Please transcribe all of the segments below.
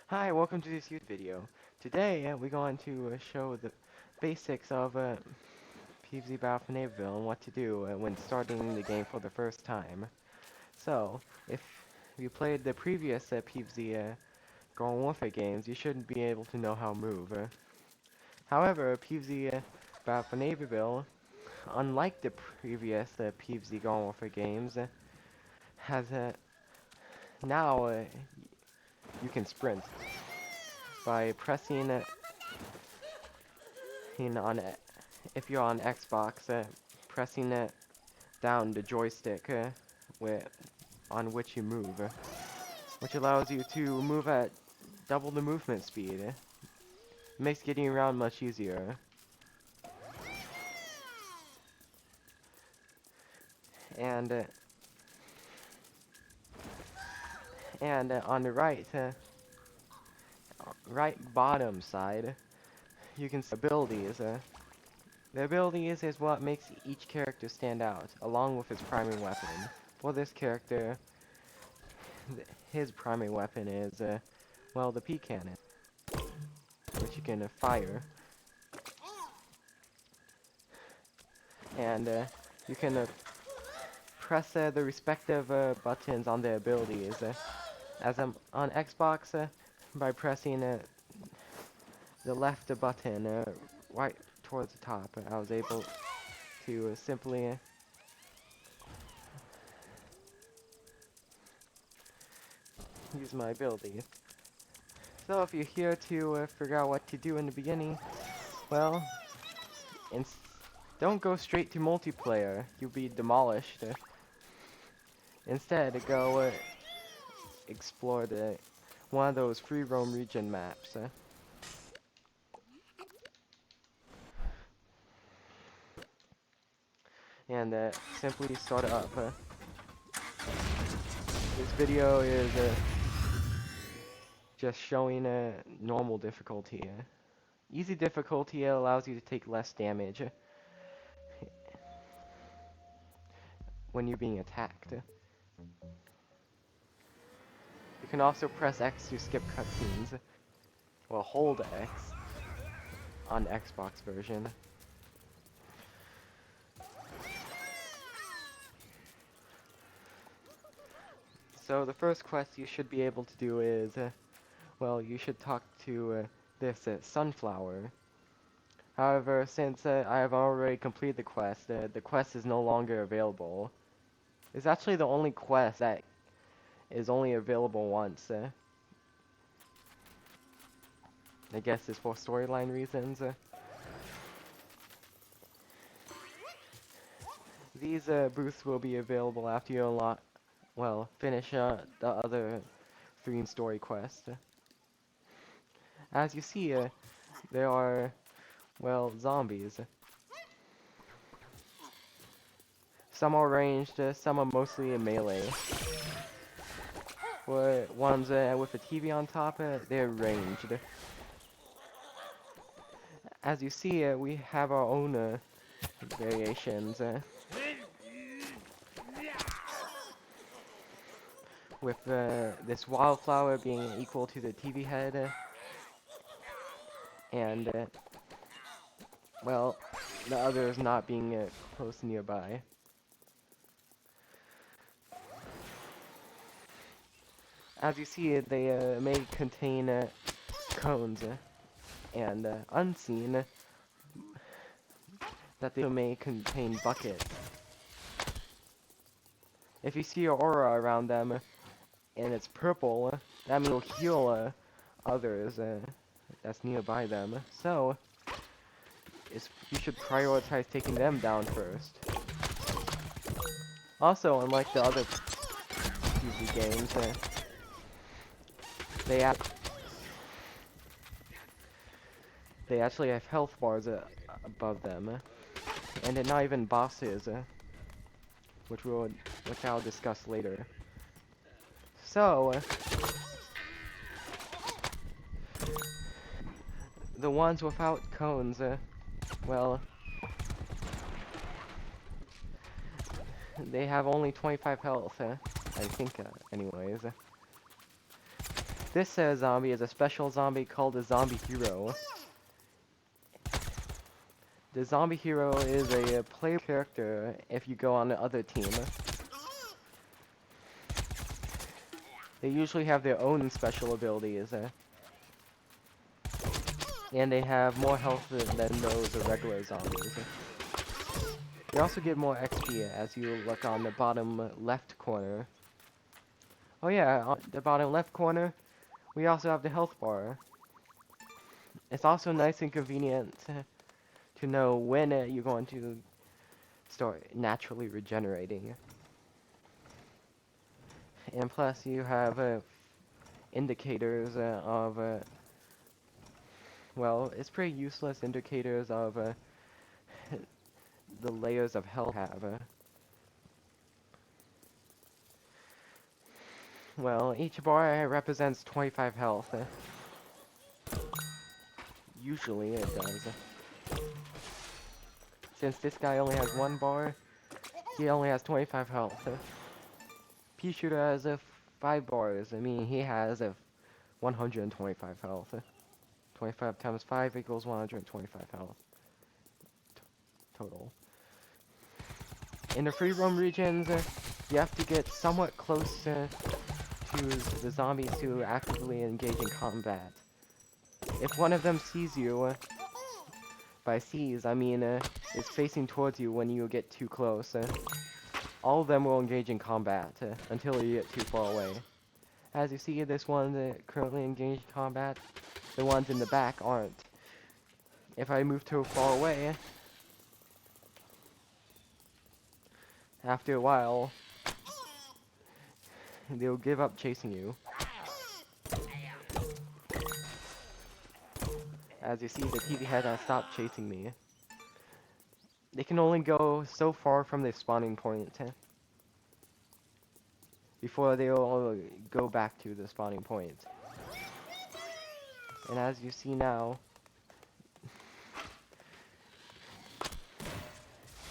Hi, welcome to this YouTube video. Today we're going to show the basics of Pvz Bfn Neighborville and what to do when starting the game for the first time. So, if you played the previous Pvz Garden Warfare games, you shouldn't be able to know how to move. However, Pvz Bfn Neighborville, unlike the previous Pvz Garden Warfare games, has now you can sprint by pressing on if you're on Xbox, pressing it down the joystick with, on which you move, which allows you to move at double the movement speed. It makes getting around much easier. And on the right bottom side, you can see abilities. The abilities is what makes each character stand out, along with his primary weapon. For this character, his primary weapon is, well, the P cannon, which you can fire. And you can press the respective buttons on the abilities. As I'm on Xbox, by pressing the left button right towards the top, I was able to simply use my abilities. So if you're here to figure out what to do in the beginning, well, don't go straight to multiplayer. You'll be demolished. Instead, go explore one of those free roam region maps. And simply start up. This video is just showing normal difficulty. Easy difficulty allows you to take less damage when you're being attacked. You can also press X to skip cutscenes. Well, hold X on Xbox version. So the first quest you should be able to do is, well, you should talk to this Sunflower. However, since I have already completed the quest is no longer available. It's actually the only quest that is only available once. I guess it's for storyline reasons. These booths will be available after you unlock, well, finish the other 3 story quests. As you see, there are, well, zombies. Some are ranged, some are mostly in melee. For ones with a TV on top, they're ranged. As you see, we have our own variations. With this wildflower being equal to the TV head, and well, the others not being close nearby. As you see, they may contain cones, and unseen that they may contain buckets. If you see an aura around them and it's purple, that means it'll heal others that's nearby them. So you should prioritize taking them down first. Also, unlike the other PvZ games, they actually have health bars above them, and they're not even bosses, which I'll discuss later. So the ones without cones, well, they have only 25 health, I think, anyways. This zombie is a special zombie called a zombie hero. The zombie hero is a player character if you go on the other team. They usually have their own special abilities. And they have more health than those regular zombies. You also get more XP as you look on the bottom left corner. Oh yeah, on the bottom left corner, we also have the health bar. It's also nice and convenient to know when you're going to start naturally regenerating. And plus you have indicators of, well, it's pretty useless indicators of the layers of health have. Well, each bar represents 25 health. Usually it does. Since this guy only has one bar, he only has 25 health. Pea Shooter has 5 bars. I mean, he has 125 health. 25 times 5 equals 125 health total. In the free roam regions, you have to get somewhat close to the zombies to actively engage in combat. If one of them sees you, by sees, I mean is facing towards you when you get too close, all of them will engage in combat until you get too far away. As you see, this one currently engaged in combat. The ones in the back aren't. If I move too far away, after a while, they'll give up chasing you. As you see, the TV has stopped chasing me. They can only go so far from the spawning point before they'll go back to the spawning point. And as you see now,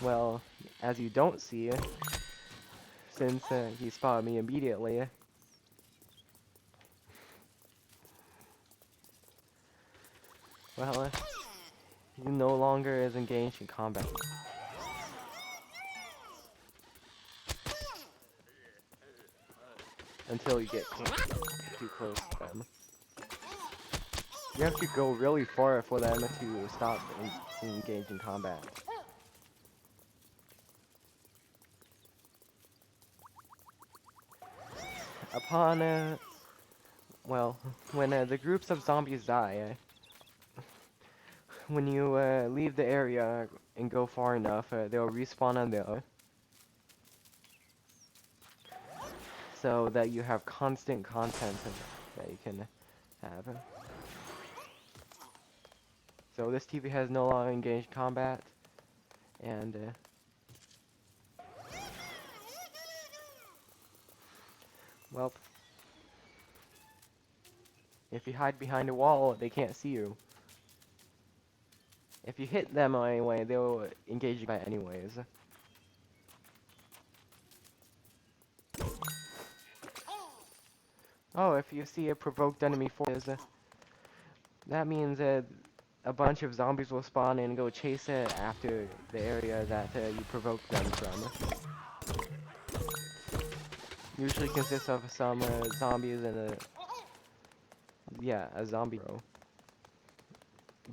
well, as you don't see, since he spotted me immediately, well, he no longer is engaged in combat. Until you get too close to them. You have to go really far for them to stop engage in combat. Upon, well, when the groups of zombies die, when you leave the area and go far enough, they'll respawn on their own. So that you have constant content that you can have. So this TV has no longer engaged combat, and well, if you hide behind a wall, they can't see you. If you hit them anyway, they'll engage you anyways. Oh, if you see a provoked enemy force, that means a bunch of zombies will spawn and go chase it after the area that you provoked them from. Usually consists of some zombies and a zombie hero.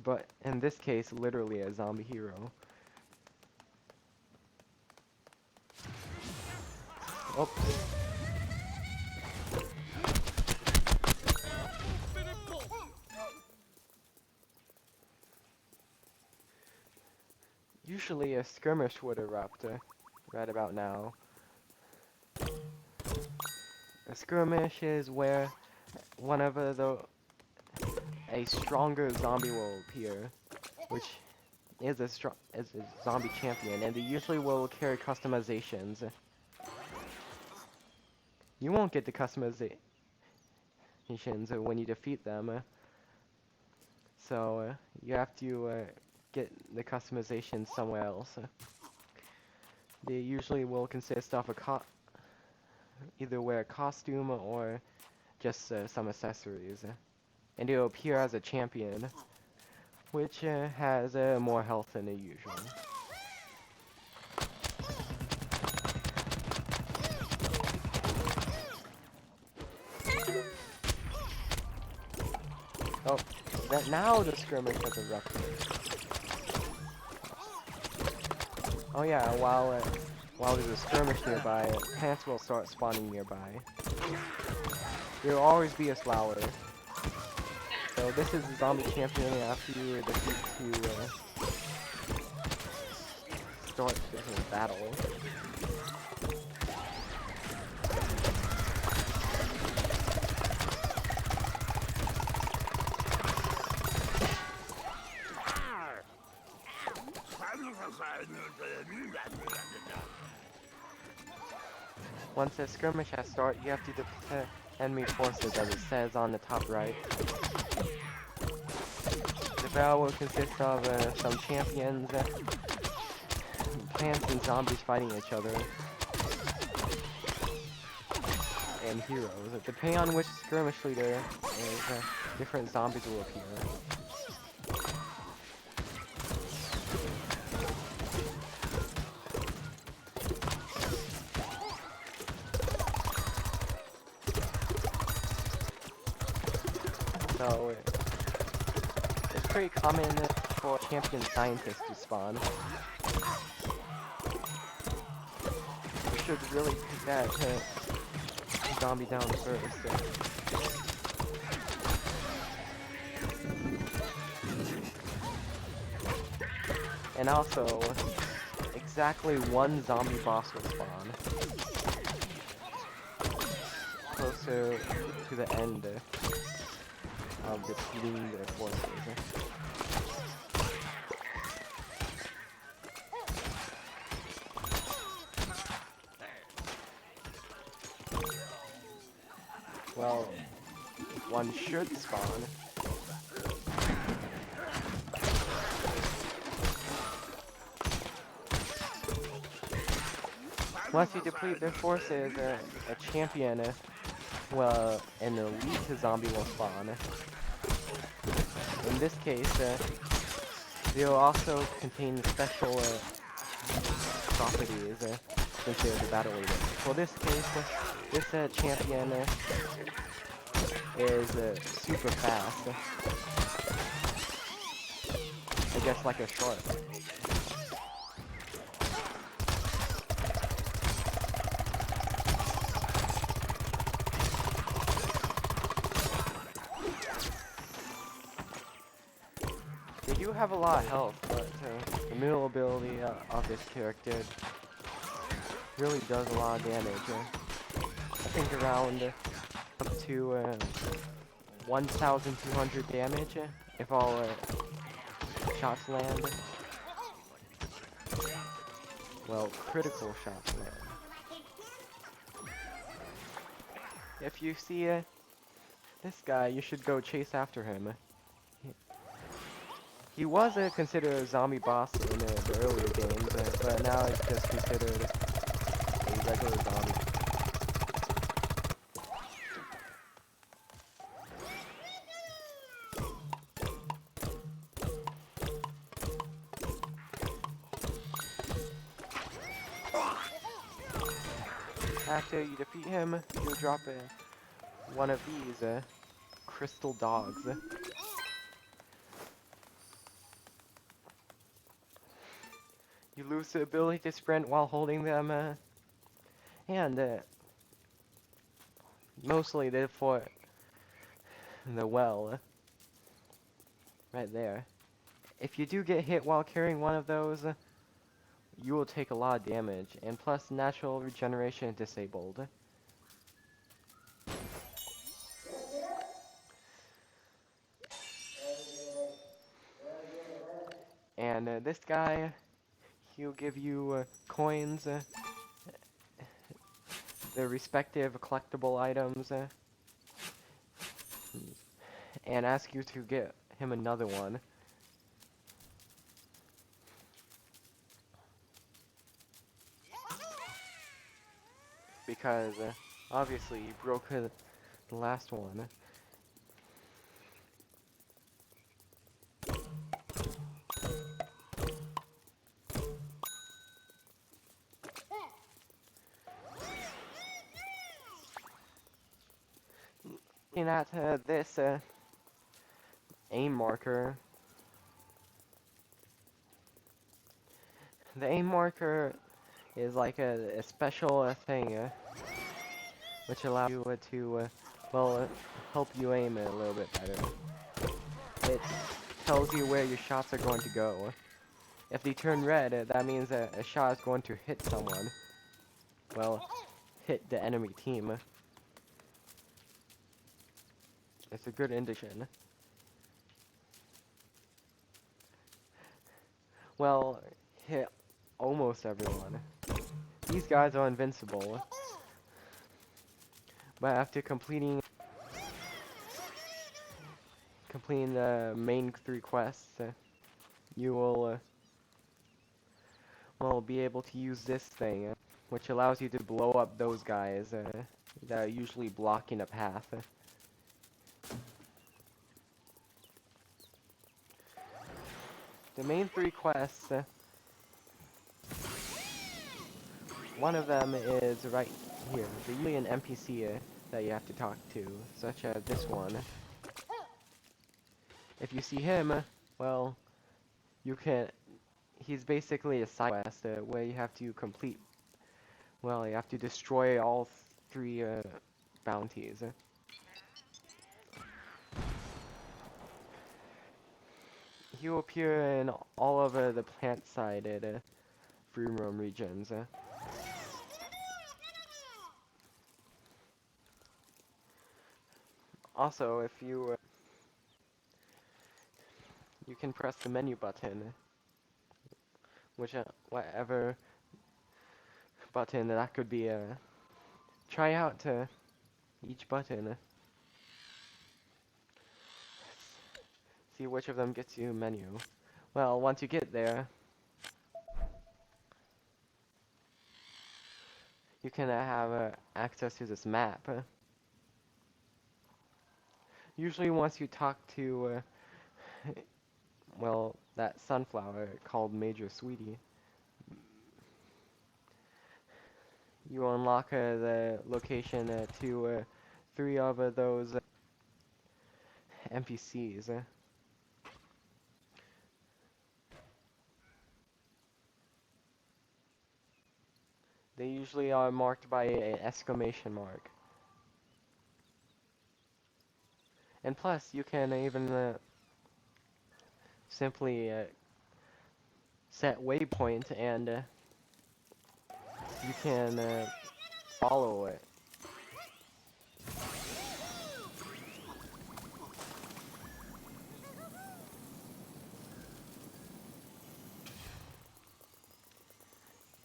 But in this case, literally a zombie hero. Oh. Usually a skirmish would erupt right about now. A skirmish is where one of a stronger zombie will appear, which is a zombie champion, and they usually will carry customizations. You won't get the customizations when you defeat them, so you have to get the customization somewhere else. They usually will consist of either wear a costume or just some accessories. And he'll appear as a champion, which has more health than the usual. Oh, that now the skirmish has erupted. Oh yeah, while there's a skirmish nearby, plants will start spawning nearby. There will always be a flower. So this is the zombie champion after you defeat to start the battle. Once the skirmish has started, you have to defeat enemy forces, as it says on the top right. The battle will consist of some champions, plants and zombies fighting each other, and heroes. Depending on which skirmish leader is, different zombies will appear. So it's pretty common for champion scientists to spawn. You should really take that zombie down first. And also, exactly one zombie boss will spawn. Closer to the end of defeating their forces. Well, one should spawn. Once you deplete their forces, a champion, well, an elite zombie will spawn. In this case, they will also contain special properties since they're the battle leader. For this case, this champion is super fast. I guess like a shark. They do have a lot of health, but the middle ability of this character really does a lot of damage. I think around up to 1,200 damage if all shots land. Well, critical shots land. If you see this guy, you should go chase after him. He was considered a zombie boss in the earlier games, but now it's just considered a regular zombie. After you defeat him, you'll drop one of these crystal dogs. You lose the ability to sprint while holding them, and mostly they're for the well, right there. If you do get hit while carrying one of those, you will take a lot of damage, and plus natural regeneration is disabled. And this guy, he'll give you coins, the respective collectible items, and ask you to get him another one. Because obviously you broke the last one. Looking at this aim marker, the aim marker is like a special thing which allows you to, well, help you aim it a little bit better. It tells you where your shots are going to go. If they turn red, that means a shot is going to hit someone. Well, hit the enemy team. It's a good indication. Well, hit almost everyone. These guys are invincible. But after completing the main 3 quests, you will well be able to use this thing, which allows you to blow up those guys that are usually blocking a path. The main 3 quests, one of them is right here. There's usually an NPC that you have to talk to, such as this one. If you see him, well, you can. He's basically a side quest where you have to complete. Well, you have to destroy all 3 bounties. He will appear in all of the plant-sided free roam regions. Also, if you you can press the menu button, which whatever button that could be. Try out each button. See which of them gets you menu. Well, once you get there, you can have access to this map. Usually once you talk to, well, that sunflower called Major Sweetie, you unlock the location to 3 of those NPCs. They usually are marked by an exclamation mark. And plus, you can even simply set waypoint and you can follow it.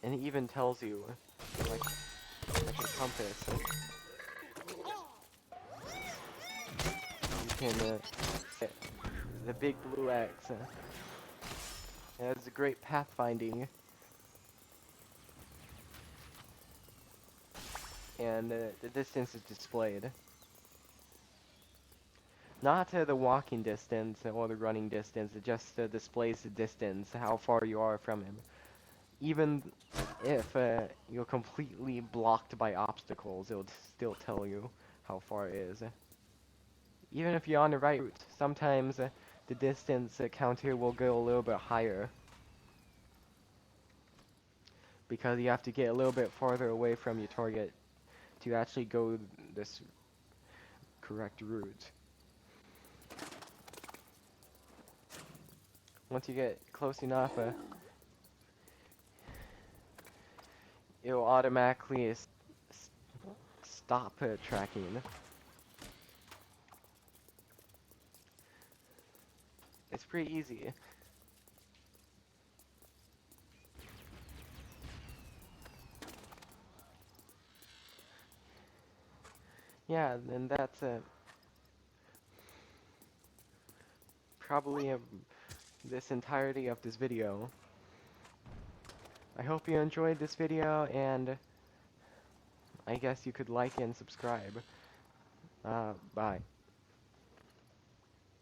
And it even tells you, like a compass. You can hit the big blue X. It has a great pathfinding. And the distance is displayed. Not the walking distance or the running distance, it just displays the distance, how far you are from him. Even if you're completely blocked by obstacles, it'll still tell you how far it is. Even if you're on the right route, sometimes the distance counter will go a little bit higher. Because you have to get a little bit farther away from your target to actually go this correct route. Once you get close enough, it'll automatically stop tracking. It's pretty easy. Yeah, and that's probably this entirety of this video. I hope you enjoyed this video, and I guess you could like and subscribe. Bye.